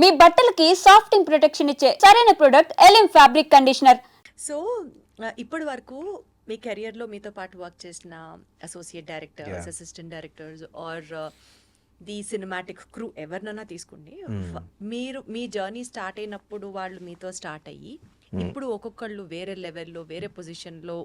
మీ బట్టలకి సాఫ్టింగ్ ప్రొటెక్షన్ ఇచ్చే సరైన ప్రొడక్ట్ ఎలిమ్ ఫ్యాబ్రిక్ కండిషనర్. సో ఇప్పటి వరకు మీ కెరియర్లో మీతో పాటు వర్క్ చేసిన associate directors, assistant directors or the cinematic crew ఎవరినైనా తీసుకోండి, మీరు మీ జర్నీ స్టార్ట్ అయినప్పుడు వాళ్ళు మీతో స్టార్ట్ అయ్యి ఇప్పుడు ఒక్కొక్కళ్ళు వేరే లెవెల్లో వేరే పొజిషన్లో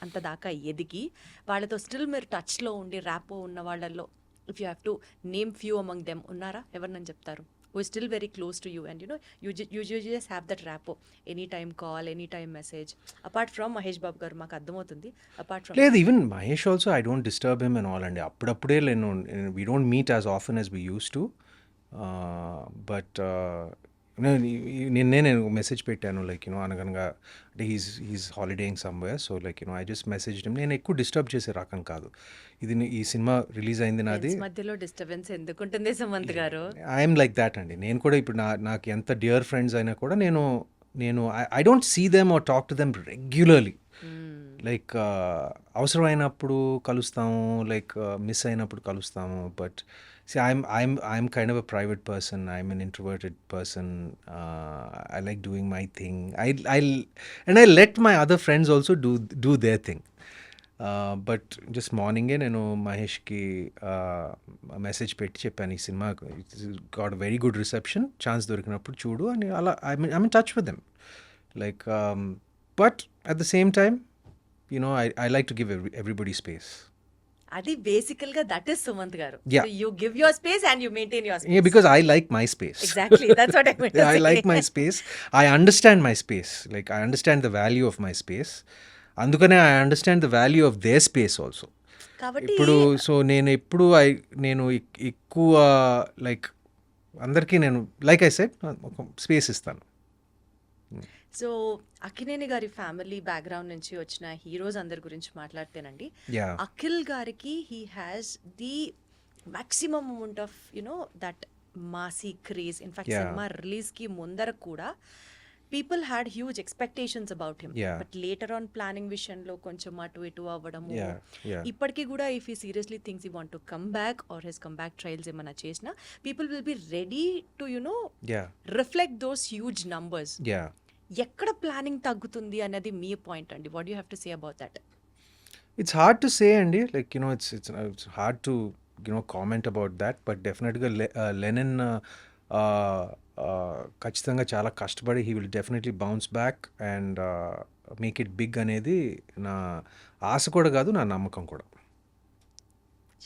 అంత దాకా ఎదిగి వాళ్ళతో స్టిల్ మీరు టచ్లో ఉండి ర్యాపో ఉన్న వాళ్ళల్లో if you have to name few among them ఉన్నారా? ఎవరినని చెప్తారు? who is still very close to you and you just have that rapport, anytime call, anytime message, apart from Mahesh Babu garu maaku ardhamautundi, apart from లేదు, even Mahesh also I don't disturb him and all అండి. అప్పుడప్పుడే నేను we don't meet as often as we use to, but నేను message పెట్టాను like అనగనగా అంటే he's holidaying somewhere, so like I just message him. నేను ఎక్కువ డిస్టర్బ్ చేసే రకం కాదు. ఈ సినిమా రిలీజ్ అయింది నాది, మధ్యలో డిస్టర్బెన్స్ ఎందుకుంటుంది సుమంత్ గారు? ఐఎమ్ లైక్ దాట్ అండి. నేను కూడా ఇప్పుడు నాకు ఎంత డియర్ ఫ్రెండ్స్ అయినా కూడా నేను I don't see them or talk to them regularly. Like అవసరమైనప్పుడు కలుస్తాము, లైక్ మిస్ అయినప్పుడు కలుస్తాము. But see I'm kind of a private person. I'm an introverted person. I like doing my thing. I let my other friends also do their thing. But just morning నేను మహేష్కి message పెట్టి చెప్పాను, ఈ cinema got very good reception, chance దొరికినప్పుడు చూడు అని. అలా I mean touch with them like, but at the same time I like to give everybody space. అది బేసికల్ గా దట్ ఇస్ సుమంత్ గారు. You give your space and you maintain your space. Yeah, because I like my space. Exactly, that's what I meant to say. I like my space. I understand my space. Like I understand the value of my space. అందుకనే I understand the value of their space also. కాబట్టి ఇప్పుడు so నేను ఎక్కువ like అందరికీ నేను like I said ఒక space ఇస్తాను. So Akkineni గారి ఫ్యామిలీ బ్యాక్గ్రౌండ్ నుంచి వచ్చిన హీరోస్ అందరి గురించి మాట్లాడితేనండి, అఖిల్ గారికి he has the maximum amount of that Masih craze. In fact cinema release కి ముందర కూడా people had huge expectations about him. But later on planning విషయంలో కొంచెం అటు ఇటు అవ్వడము, ఇప్పటికీ కూడా if he seriously thinks he want to come back or his come back trials ఏమైనా చేసినా people will be ready to reflect those huge numbers. ఎక్కడ ప్లానింగ్ తగ్గుతుంది అనేది మీ పాయింట్ అండి. What you have to say about that? It's hard to say అండి, like it's hard to comment about that. But డెఫినెట్గా లెనిన్ ఖచ్చితంగా చాలా కష్టపడి he will definitely bounce back and make it big అనేది నా ఆశ కూడా కాదు, నా నమ్మకం కూడా.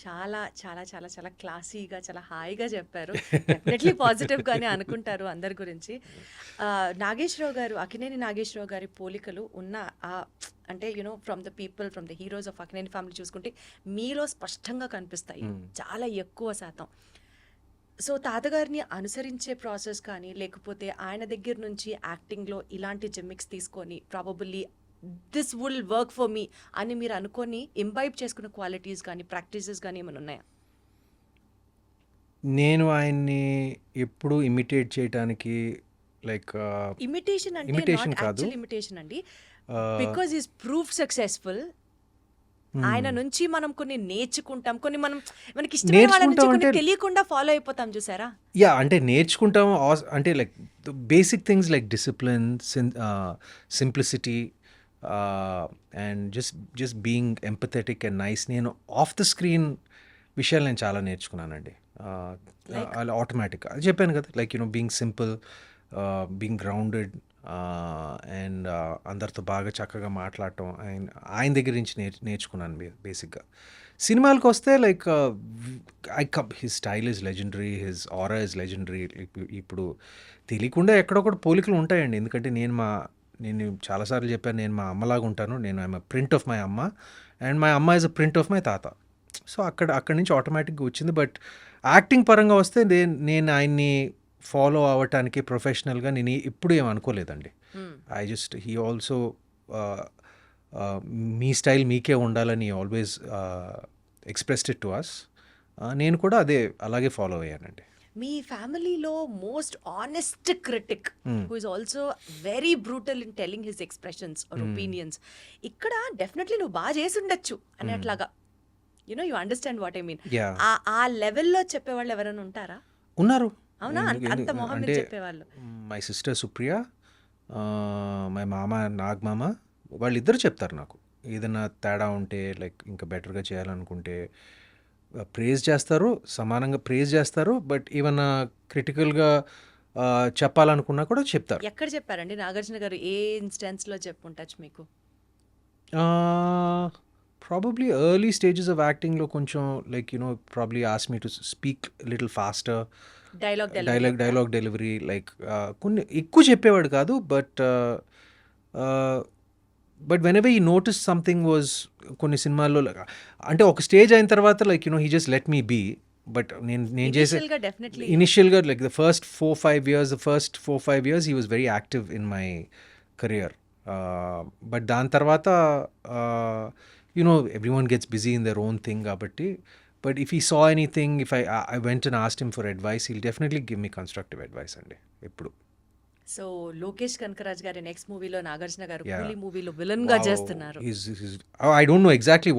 చాలా చాలా చాలా చాలా క్లాసీగా చాలా హాయిగా చెప్పారు. డెఫినెట్లీ పాజిటివ్ గానే అనుకుంటారు అందరి గురించి. నాగేశ్వరరావు గారు, అక్కినేని నాగేశ్వరరావు గారి పోలికలు ఉన్న అంటే from the people, from the heroes of Akkineni family చూసుకుంటే మీలో స్పష్టంగా కనిపిస్తాయి చాలా ఎక్కువ శాతం. సో తాతగారిని అనుసరించే ప్రాసెస్ కానీ లేకపోతే ఆయన దగ్గర నుంచి యాక్టింగ్లో ఇలాంటి జిమ్మిక్స్ తీసుకొని probably this will work for me అని మీరు అనుకొని ఇంబైబ్ చేసుకున్న క్వాలిటీస్ కానీ ప్రాక్టీసెస్ కానీ ఏమైనా ఉన్నాయా? నేను ఆయన్ని ఎప్పుడు ఇమిటేట్ చేయడానికి లైక్ ఇమిటేషన్ అంటే నాట్ యాక్చువల్ ఇమిటేషన్ అండి, బికాజ్ ఈస్ ప్రూఫ్ సక్సెస్ఫుల్. ఆయన నుంచి మనం కొన్ని నేర్చుకుంటాం, కొన్ని మనకి ఇష్టమైన వాళ్ళ నుంచి కొన్ని తెలియకుండా ఫాలో అయిపోతాం చూసారా? యా, అంటే నేర్చుకుంటాం అంటే like basic things like discipline, simplicity and just being empathetic and nice. నేను ఆఫ్ ద స్క్రీన్ విషయాలు నేను చాలా నేర్చుకున్నానండి. అలా ఆటోమేటిక్గా చెప్పాను కదా, like being simple, being grounded and అందరితో బాగా చక్కగా మాట్లాడటం ఆయన దగ్గర నుంచి నేర్చుకున్నాను బేసిక్గా. సినిమాలకు వస్తే like his style is legendary, his aura is legendary. ఇప్పుడు తెలియకుండా ఎక్కడొక్కడ పోలికలు ఉంటాయండి, ఎందుకంటే నేను చాలాసార్లు చెప్పాను, నేను మా అమ్మలాగా ఉంటాను. నేను ఐఎమ్ ప్రింట్ ఆఫ్ మై అమ్మ అండ్ మై అమ్మ is a print of my తాత. సో అక్కడి నుంచి ఆటోమేటిక్గా వచ్చింది. బట్ యాక్టింగ్ పరంగా వస్తే నేను ఆయన్ని ఫాలో అవ్వటానికి ప్రొఫెషనల్గా నేను ఎప్పుడు ఏం అనుకోలేదండి. హీ ఆల్సో మీ స్టైల్ మీకే ఉండాలని always expressed it to us. నేను కూడా అలాగే ఫాలో అయ్యానండి. మీ ఫ్యామిలీలో most honest critic who is also very brutal in telling his expressions or opinions, ఇక్కడ డెఫినెట్లీ నువ్వు బాగా చేసి ఉండొచ్చు అనేట్లాగా you understand what I mean, ఆ లెవెల్లో చెప్పేవాళ్ళు ఎవరైనా ఉంటారా? ఉన్నారు అవునా? అంత మొహం మీద అంటే చెప్పేవాళ్ళు. మై సిస్టర్ సుప్రియ, మై మామ నాగమామ, వాళ్ళిద్దరు చెప్తారు నాకు. ఏదైనా తేడా ఉంటే లైక్ ఇంకా బెటర్గా చేయాలనుకుంటే ప్రేజ్ చేస్తారు, సమానంగా ప్రేజ్ చేస్తారు. బట్ ఏమన్నా క్రిటికల్గా చెప్పాలనుకున్నా కూడా చెప్తారు. ఎక్కడ చెప్పారండి నాగార్జున గారు? ఏ ఇన్స్టెన్స్‌లో చెప్పుండొచ్చు మీకు? ప్రాబబ్లీ ఎర్లీ స్టేజెస్ ఆఫ్ యాక్టింగ్లో కొంచెం like probably ask me to speak little faster, dialogue delivery like కొన్ని ఎక్కువ చెప్పేవాడు కాదు. బట్ వెన్ ఎవర్ ఈ నోటీస్ సంథింగ్ వాజ్ కొన్ని సినిమాల్లో అంటే ఒక స్టేజ్ అయిన తర్వాత like he just let me be. But నేను చేసే ఇనిషియల్‌గా డెఫినెట్‌లీ ఇనిషియల్గా like the first 4-5 years he was very active in my career. But దాని తర్వాత everyone gets busy in their own thing కాబట్టి. But if he saw anything, if I went and asked him for advice, he'll definitely give me constructive advice అండి ఎప్పుడు. So Lokesh Kanagaraj గారి next మూవీలో నాగార్జున గారు Yeah. కూలీ మూవీలో విలన్‌గా Wow, చేస్తున్నారు. I don't know exactly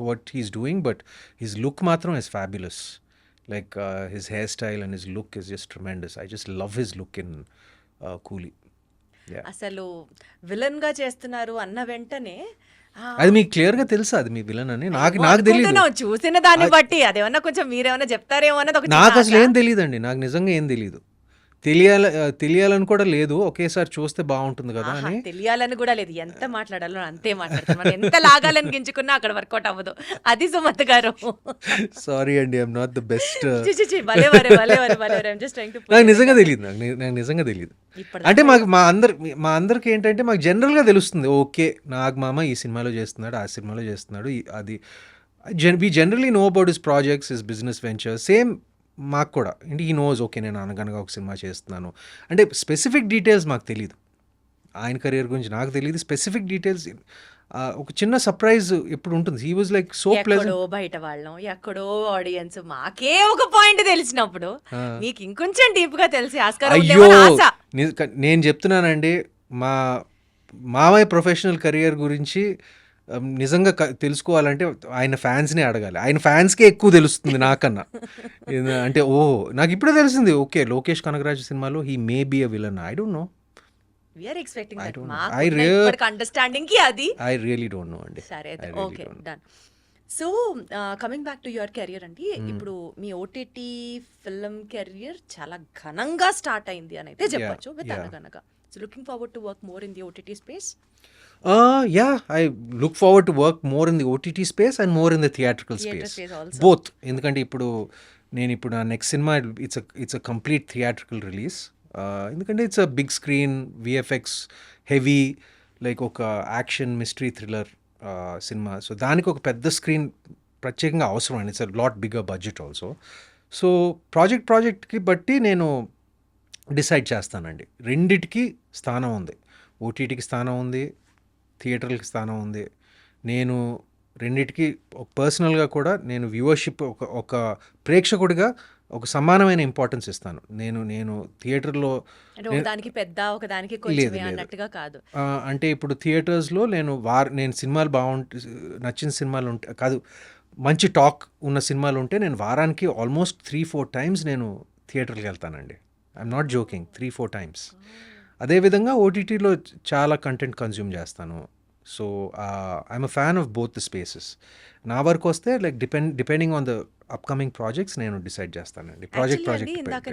what he's doing, but his look matram is fabulous. Like his hairstyle and his look is just tremendous. I just love his look in Coolie. Yeah. అసలు విలన్‌గా చేస్తున్నారు అన్న వెంటనే అది మీకు క్లియర్గా తెలుసా అది మీ విలన్ అని? నాకు తెలియదు. అనుకుంటున్నాం, చూసిన దాన్ని బట్టి అదేమన్నా కొంచెం మీరేమన్నా చెప్తారేమో అన్నది ఒక నాకు చిన్న అసలు ఆశ. ఏం తెలియదండి. నాకు నిజంగా ఏం తెలియదు. తెలియాలని కూడా లేదు. ఒకేసారి చూస్తే బాగుంటుంది కదా ఆహా, అని. తెలియాలని కూడా లేదు. ఎంత మాట్లాడాలో అంతే మాట్లాడుతున్నాం. మనం ఎంత లాగాలని గించుకున్నా అక్కడ వర్కౌట్ అవ్వదు. అది సుమత్ గారు. సారీ అండి, ఐఎమ్ నాట్ ద బెస్ట్. చి, చి, చి, భలేవారే. I'm just trying to put నాకు it నిజంగా like తెలియదు. నాకు నిజంగా తెలియదు. ఇప్పటిదాకా అంటే మా అందరికి ఏంటంటే మాకు జనరల్గా తెలుస్తుంది. ఓకే, నాగమామ ఈ సినిమాలో చేస్తున్నాడు, ఆ సినిమాలో చేస్తున్నాడు. అది we generally know about his projects, his business venture. Same మాకు కూడా అంటే ఈ నోస్ ఓకే నేను అనగనగా ఒక సినిమా చేస్తున్నాను అంటే స్పెసిఫిక్ డీటెయిల్స్ మాకు తెలియదు. ఆయన కెరియర్ గురించి నాకు తెలియదు స్పెసిఫిక్ డీటెయిల్స్. ఒక చిన్న సర్ప్రైజ్ ఎప్పుడు ఉంటుంది. హీ వాజ్ లైక్ సో ఎక్కడో ప్లెజెంట్. బయట వాళ్ళం, ఎక్కడో ఆడియన్స్, మాకే ఒక పాయింట్ తెలిసినప్పుడు మీకు ఇంకొంచెం డీప్ గా తెలిసి ఆస్కారం అయ్యో, ఉందేమో అని ఆశ. నేను చెప్తున్నానండి, మా మామయ్య ప్రొఫెషనల్ కెరియర్ గురించి నిజంగా తెలుసుకోవాలంటే ఆయన ఫ్యాన్స్నే అడగాలి. ఆయన ఫ్యాన్స్కే ఎక్కువ తెలుస్తుంది నాకన్నా. అంటే నాకు ఇప్పుడే తెలిసింది. ఓకే, లోకేష్ కనగరాజు సినిమాలో he may be a villain. I don't know. We are expecting I that. don't know. మాకున్న ఇప్పటికి అండర్స్టాండింగ్ కి అది. ఐ రియలీ డోంట్ నో అండి. సరే I అయితే really okay, don't. Done. So coming back to your career అండి, ఇప్పుడు మీ OTT film career చాలా ఘనంగా స్టార్ట్ అయింది అని అయితే చెప్పొచ్చు విత్ yeah. అనగనగా. So looking forward to work more in the OTT space. Yeah, I look forward to work more in the OTT space and more in the theatrical Theatre space. space also. Both. ఎందుకంటే ఇప్పుడు నా next cinema it's a complete theatrical release. ఎందుకంటే it's a big screen VFX heavy like ఒక action mystery thriller cinema. So దానికి ఒక పెద్ద screen ప్రత్యేకంగా అవసరం అండి. It's a lot bigger budget also. So ప్రాజెక్ట్కి బట్టి నేను డిసైడ్ చేస్తానండి. రెండిటికి స్థానం ఉంది. ఓటీటీకి స్థానం ఉంది, థియేటర్కి స్థానం ఉంది. నేను రెండిటికి పర్సనల్గా కూడా నేను వ్యూవర్షిప్ ఒక ప్రేక్షకుడిగా ఒక సమానమైన ఇంపార్టెన్స్ ఇస్తాను. నేను థియేటర్లో అంటే ఒకదానికి పెద్ద ఒకదానికి కొంచెమే అన్నట్టుగా కాదు. అంటే ఇప్పుడు థియేటర్స్లో నేను సినిమాలు నచ్చిన సినిమాలు ఉంటే కాదు, మంచి టాక్ ఉన్న సినిమాలు ఉంటే నేను వారానికి ఆల్మోస్ట్ 3-4 times నేను థియేటర్కి వెళ్తానండి. I'm not joking, 3-4 times. అదేవిధంగా ఓటీటీలో చాలా కంటెంట్ కన్జ్యూమ్ చేస్తాను. So I'm a fan of both the spaces. నా వరకు వస్తే like depending on the upcoming projects నేను డిసైడ్ చేస్తానండి. Actually అండి, ప్రాజెక్ట్ ఇందాక